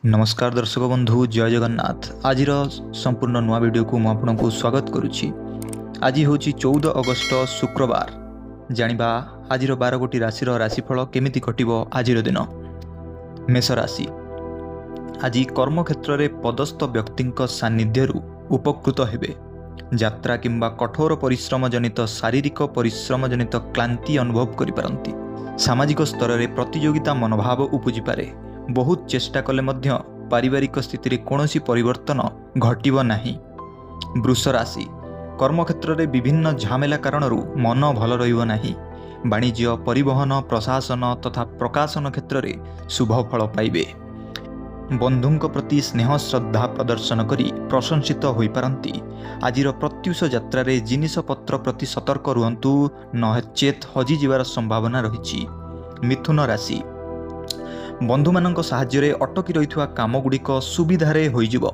नमस्कार दर्शक बंधु जय जगन्नाथ। आज संपूर्ण नुआ वीडियो को मुझे स्वागत करुच्ची। आज हूँ 14 अगस्त शुक्रवार। जानिबा आज 12 गोटी राशि राशिफल केमिति कटिबो। आज दिन मेष राशि। आज कर्मक्षेत्र में पदस्थ व्यक्ति सानिध्यरु उपकृत हेबे। यात्रा किंबा कठोर परिश्रम जनित शारीरिक परिश्रम जनित क्लांति अनुभव करिपारंती। सामाजिक स्तर में प्रतियोगिता मनोभाव उपजी पारे। बहुत चेष्टा कले मध्य पारिवारिक स्थिति कौनसी परिवर्तन घटिबो नाही। वृष राशि। कर्मक्षेत्र में विभिन्न झमेला कारण मन भल रहिबो नाही। वाणिज्य परिवहन प्रशासन तथा प्रकाशन क्षेत्र में शुभ फल पाइबे। बंधुंक प्रति स्नेह श्रद्धा प्रदर्शन करी प्रशंसित होई पारंती। आजिर प्रत्युष यात्रा रे जिनिष पत्र प्रति सतर्क रुहंतु, नचेत हजि जिवार संभावना रहिछि। मिथुन राशि। बंधु मानक साहाय्य अटकी रही काम गुड़िक सुविधारे होइजिब।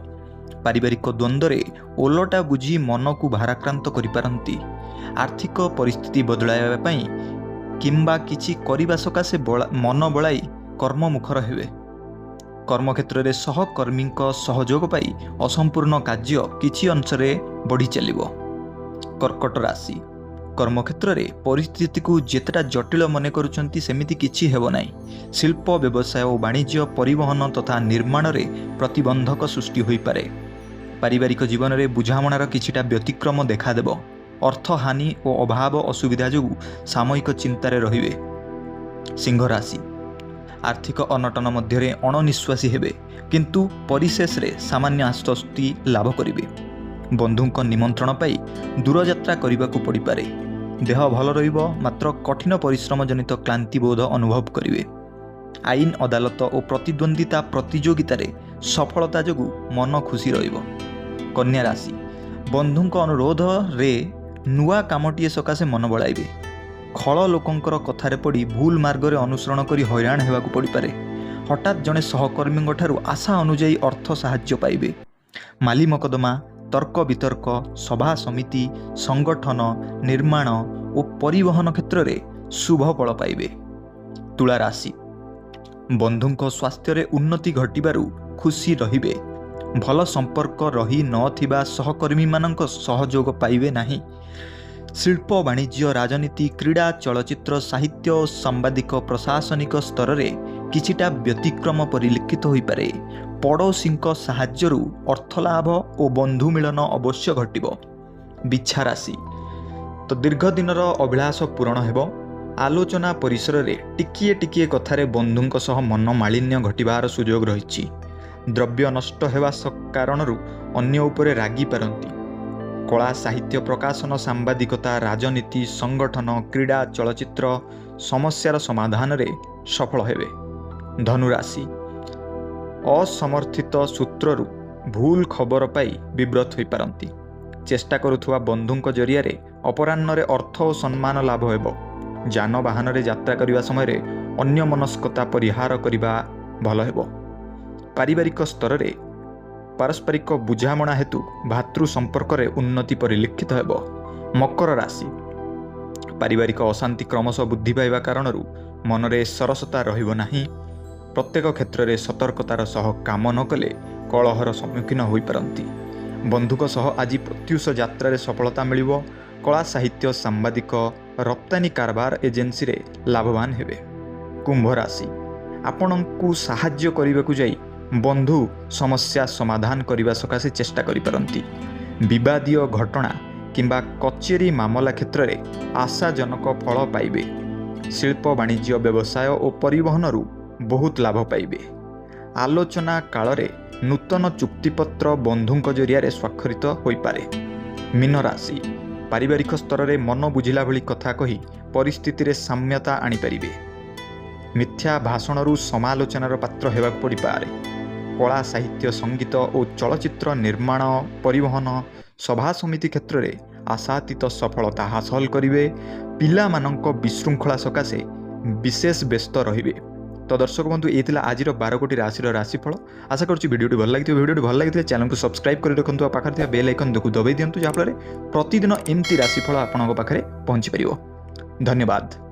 पारिवारिक द्वंद्व ओलटा बुझी मन को भाराक्रांत करिपारंती। आर्थिक परिस्थिति बदलाइबा पई किंबा किछि करिबा सकाशे मन बळाई कर्ममुखर हेबे। कर्मक्षेत्र में सहकर्मी सहयोग पाई असंपूर्ण कार्य किछि अंशरे बढ़ी चलिबो। कर्कट राशि। कर्मक्षेत्र में परिस्थिति को जेतेटा जटिल मन करुछंती सेमिति किछि हेबो नाही। शिल्प व्यवसाय और वाणिज्य परिवहन तथा निर्माण में प्रतिबंधक सृष्टि होई पारे। पारिवारिक जीवन में बुझामणार किछिटा व्यतिक्रम देखा देबो। अर्थ हानि और अभाव असुविधा जो सामयिक चिंतार रहिबे। सिंह राशि। आर्थिक अनटन मध्य अणनिश्वासी हेबे, किंतु परिशेष रे सामान्य आश्वस्ति लाभ करिवे। बंधुंक निमंत्रण पाई दूर यात्रा करने को पड़ पारे। देह भल रहिबो, मात्र कठिन परिश्रम जनित क्लांति बोध अनुभव करिवे। आईन अदालत और प्रतिद्वंदिता प्रतियोगिता सफलता जोगु मन खुशी रहिबो। कन्या राशि। बंधुंक अनुरोध रे नुआ कामटीए सकाशे मन बळाइबे। खल लोकंकर कथारे पड़ी भूल मार्ग रे अनुसरण करी हैरान हेबाकु पड़ पारे। हठात जड़े सहकर्मी ठारू आशा अनुजाई अर्थ साहाय्य पाइबे। माली मकदमा, तर्क वितर्क, सभा समिति, संगठन, निर्माण और परिवहन क्षेत्र में शुभ फल पाइबे। तुला राशि। बंधुंक स्वास्थ्य रे उन्नति घटिबारु खुशी रहिबे। भल संपर्क रही नथिबा सहकर्मी मानक सहयोग पाइबे नाही। शिल्प वाणिज्य राजनीति क्रीड़ा चलचित्र साहित्य और सांबादिक प्रशासनिक स्तर में किछिटा व्यतिक्रम परिलक्षित हो पारे। पड़ोशी साहाय्यरु अर्थलाभ और बंधु मिलन अवश्य घटिबो। बिच्छा राशि। तो दीर्घ दिनर अभिलाष पूरण हेबो। आलोचना परिसर में टिकिए टिकिए कथारे बंधुंक सह मन मालिन्य घटिबार सुयोग रहिछि। द्रव्य नष्ट हेबा कारणरु अन्य उपरे रागी पारंती। कला साहित्य प्रकाशन सांबादिकता राजनीति संगठन क्रीड़ा चलचित्र समस्यार समाधान रे सफल हेबे। धनुराशि। असमर्थित सूत्ररु भूल खबर पाई विव्रत होई पारंती। चेष्टा करुथुवा बंधुंक जरिया रे अपराह्न रे अर्थ और सम्मान लाभ हेबो। जानवाहन रे यात्रा करिबा समय रे अन्य मनस्कता परिहार करिबा भल हेबो। पारिवारिक स्तर रे पारस्परिक बुझामणा हेतु भातृ संपर्क रे उन्नति परिलक्षित हेबो। मकर राशि। पारिवारिक अशांति क्रमशः वृद्धि पाइबा कारणरू मनरे सरसता रहिबो नाही। प्रत्येक क्षेत्र में सतर्कतार सह काम न कले कलहर सम्मुखीन होई पारंती। बंधुक सह आज प्रत्युष यात्रा रे सफलता मिलिबो। कला साहित्य सांबादिक रप्तानी कारबार एजेंसी रे लाभवान हेबे। कुंभ राशि। आपणंकु साहाय्य करिबाकु जाई बंधु समस्या समाधान करने सकाशे चेष्टा करि पारंती। विवादीय घटना किंबा कचेरी मामला क्षेत्र में आशाजनक फल पाइबे। शिल्प वाणिज्य व्यवसाय और परिवहन बहुत लाभ पाइबे। आलोचना काल रे नूतन चुक्तिपत्र बंधुंक जरिया स्वाक्षरित होई पारे। मीन राशि। पारिवारिक स्तर में मन बुझिला भली कथा कही परिस्थिति रे साम्यता आनी पारिबे। मिथ्या भाषणरू समालोचनार पात्र हेबाक पड़ी पारे। कला साहित्य संगीत और चलचित्र निर्माण परिवहन सभा समिति क्षेत्र में आशातीत सफलता हासिल करिवे। पिला मानक विशृंखला सकाशे विशेष व्यस्त रहिबे। तो दर्शक बंधु ये आज 12 कोटी राशि राशिफल। आशा करुच्ची वीडियो भल लगी। वीडियो भल लगी चैनल को सब्सक्राइब कर रखु और पाखे बेल आइकन दबाई दिंतु, जहाँफल प्रतिदिन एमती राशिफल आपंक पाखे पहुँची पार। धन्यवाद।